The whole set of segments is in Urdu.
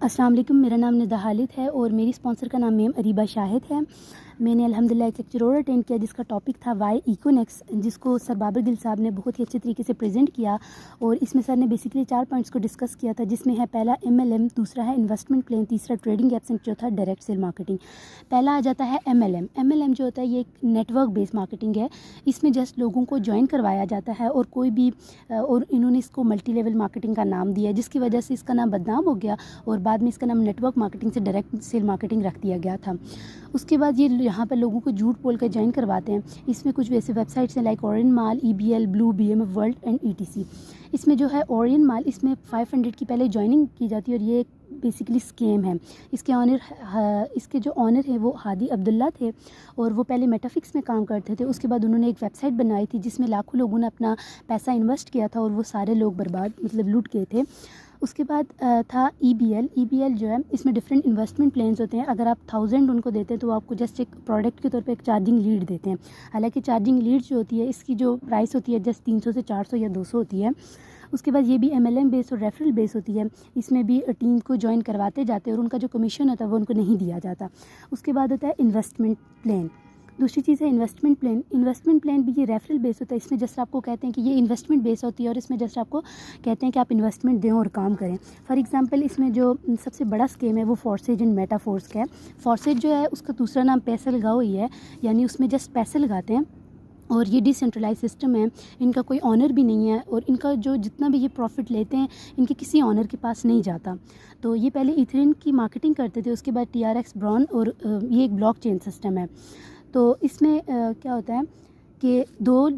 السلام علیکم، میرا نام ندا خالد ہے اور میری اسپانسر کا نام میم اریبہ شاہد ہے۔ میں نے الحمدللہ ایک لیکچر اور اٹینڈ کیا جس کا ٹاپک تھا وائی ایکونیکس، جس کو سر بابر گل صاحب نے بہت ہی اچھے طریقے سے پریزنٹ کیا، اور اس میں سر نے بیسکلی 4 پوائنٹس کو ڈسکس کیا تھا، جس میں ہے پہلا MLM، دوسرا ہے انویسٹمنٹ پلان، تیسرا ٹریڈنگ ایپس، چوتھا ڈائریکٹ سیل مارکیٹنگ۔ پہلا آ جاتا ہے MLM جو ہوتا ہے یہ ایک نیٹ ورک بیس مارکیٹنگ ہے۔ اس میں جسٹ لوگوں کو جوائن کروایا جاتا ہے اور کوئی بھی اور انہوں نے اس کو ملٹی لیول مارکیٹنگ کا نام دیا، جس کی وجہ سے اس کا نام بدنام ہو گیا اور بعد میں اس کا نام نیٹ ورک مارکیٹنگ سے ڈائریکٹ سیل مارکیٹنگ رکھ دیا گیا تھا۔ اس کے بعد یہ یہاں پر لوگوں کو جھوٹ بول کر جوائن کرواتے ہیں۔ اس میں کچھ ویسے ویب سائٹس ہیں لائک اورین مال، EBL، بلو، BMF ورلڈ اینڈ ETC۔ اس میں جو ہے اورین مال، اس میں 500 کی پہلے جوائننگ کی جاتی ہے اور یہ بیسکلی اسکیم ہے۔ اس کے جو آنر ہیں وہ ہادی عبداللہ تھے اور وہ پہلے میٹافکس میں کام کرتے تھے۔ اس کے بعد انہوں نے ایک ویب سائٹ بنائی تھی جس میں لاکھوں لوگوں نے اپنا پیسہ انویسٹ کیا تھا اور وہ سارے لوگ برباد لوٹ گئے تھے۔ اس کے بعد تھا EBL جو ہے، اس میں ڈفرینٹ انویسٹمنٹ پلانز ہوتے ہیں۔ اگر آپ 1000 ان کو دیتے ہیں تو وہ آپ کو جسٹ ایک پروڈکٹ کے طور پہ ایک چارجنگ لیڈ دیتے ہیں۔ حالانکہ چارجنگ لیڈ جو ہوتی ہے اس کی جو پرائس ہوتی ہے جسٹ 300 سے 400 یا 200 ہوتی ہے۔ اس کے بعد یہ بھی MLM بیس اور ریفرل بیس ہوتی ہے۔ اس میں بھی ٹیم کو جوائن کرواتے جاتے ہیں اور ان کا جو کمیشن ہوتا ہے وہ ان کو نہیں دیا جاتا۔ اس کے بعد ہوتا ہے انویسٹمنٹ پلان۔ دوسری چیز ہے انویسٹمنٹ پلان بھی یہ ریفرل بیس ہوتا ہے۔ اس میں جیسے آپ کو کہتے ہیں کہ یہ انویسٹمنٹ بیس ہوتی ہے اور اس میں جیسے آپ کو کہتے ہیں کہ آپ انویسٹمنٹ دیں اور کام کریں۔ فار ایگزامپل اس میں جو سب سے بڑا اسکیم ہے وہ فورسیج اینڈ میٹافورس کا ہے۔ فورسیج جو ہے اس کا دوسرا نام پیسے لگاؤ ہی ہے، یعنی اس میں جسٹ پیسے لگاتے ہیں اور یہ ڈی سینٹرلائز سسٹم ہے۔ ان کا کوئی آنر بھی نہیں ہے اور ان کا جو جتنا بھی یہ پروفٹ لیتے ہیں ان کے کسی آنر کے پاس نہیں جاتا۔ تو یہ پہلے ایتھرین کی مارکیٹنگ کرتے تھے، اس کے بعد TRX برون، اور یہ ایک بلاک چین سسٹم ہے۔ تو اس میں کیا ہوتا ہے کہ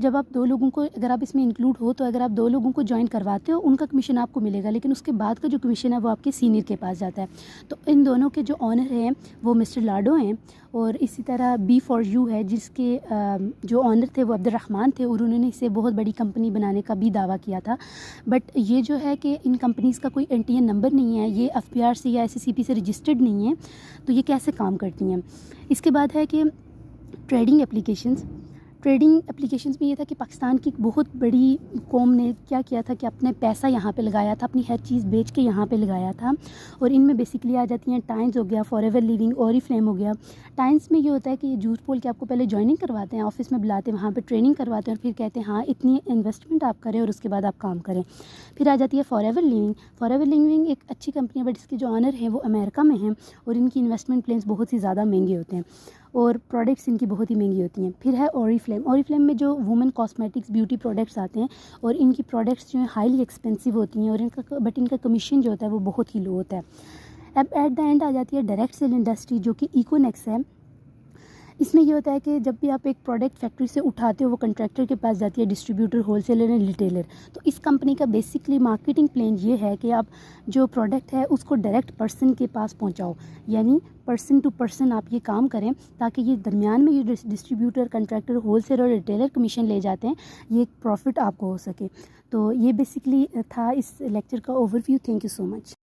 جب آپ 2 لوگوں کو اگر آپ اس میں انکلوڈ ہو تو اگر آپ 2 لوگوں کو جوائن کرواتے ہو ان کا کمیشن آپ کو ملے گا، لیکن اس کے بعد کا جو کمیشن ہے وہ آپ کے سینئر کے پاس جاتا ہے۔ تو ان دونوں کے جو آنر ہیں وہ مسٹر لاڈو ہیں، اور اسی طرح B4U ہے جس کے جو آنر تھے وہ عبد الرحمن تھے اور انہوں نے اسے بہت بڑی کمپنی بنانے کا بھی دعویٰ کیا تھا۔ بٹ یہ جو ہے کہ ان کمپنیز کا کوئی NTN نمبر نہیں ہے، یہ FPRC یا SCCP سے رجسٹرڈ نہیں ہے، تو یہ کیسے کام کرتی ہیں۔ اس کے بعد ہے کہ ٹریڈنگ اپلیکیشنز میں یہ تھا کہ پاکستان کی بہت بڑی قوم نے کیا کیا تھا کہ اپنے پیسہ یہاں پہ لگایا تھا، اپنی ہر چیز بیچ کے یہاں پہ لگایا تھا، اور ان میں بیسکلی آ جاتی ہیں ٹائمز ہو گیا، فار ایور لیونگ، اورiflame ہو گیا۔ ٹائمز میں یہ ہوتا ہے کہ یہ جھوٹ بول کے آپ کو پہلے جوائننگ کرواتے ہیں، آفس میں بلاتے ہیں، وہاں پہ ٹریننگ کرواتے ہیں اور پھر کہتے ہیں ہاں اتنی انویسٹمنٹ آپ کریں اور اس کے بعد آپ کام کریں۔ پھر آ جاتی ہے فار ایور لیونگ ایک اچھی کمپنی ہے بٹ اس کے جو آنر ہیں وہ امریکہ میں ہیں اور ان کی انویسٹمنٹ پلانس بہت ہی زیادہ مہنگے ہوتے ہیں اور پروڈکٹس ان کی بہت ہی مہنگی ہوتی ہیں۔ پھر ہے اورiflame میں جو وومن کاسمیٹکس بیوٹی پروڈکٹس آتے ہیں اور ان کی پروڈکٹس جو ہیں ہائیلی ایکسپینسو ہوتی ہیں اور ان کا کمیشن جو ہوتا ہے وہ بہت ہی لو ہوتا ہے۔ اب ایٹ دا اینڈ آ جاتی ہے ڈائریکٹ سیل انڈسٹری جو کہ ایکونیکس ہے۔ اس میں یہ ہوتا ہے کہ جب بھی آپ ایک پروڈکٹ فیکٹری سے اٹھاتے ہو وہ کنٹریکٹر کے پاس جاتی ہے، distributor, whole seller and retailer. تو اس کمپنی کا بیسکلی مارکیٹنگ پلان یہ ہے کہ آپ جو پروڈکٹ ہے اس کو ڈائریکٹ پرسن کے پاس پہنچاؤ، یعنی پرسن ٹو پرسن آپ یہ کام کریں تاکہ یہ درمیان میں یہ ڈسٹریبیوٹر، کنٹریکٹر، ہول سیلر اور ریٹیلر کمیشن لے جاتے ہیں، یہ ایک پروفٹ آپ کو ہو سکے۔ تو یہ بیسکلی تھا اس لیکچر کا overview. Thank you so much.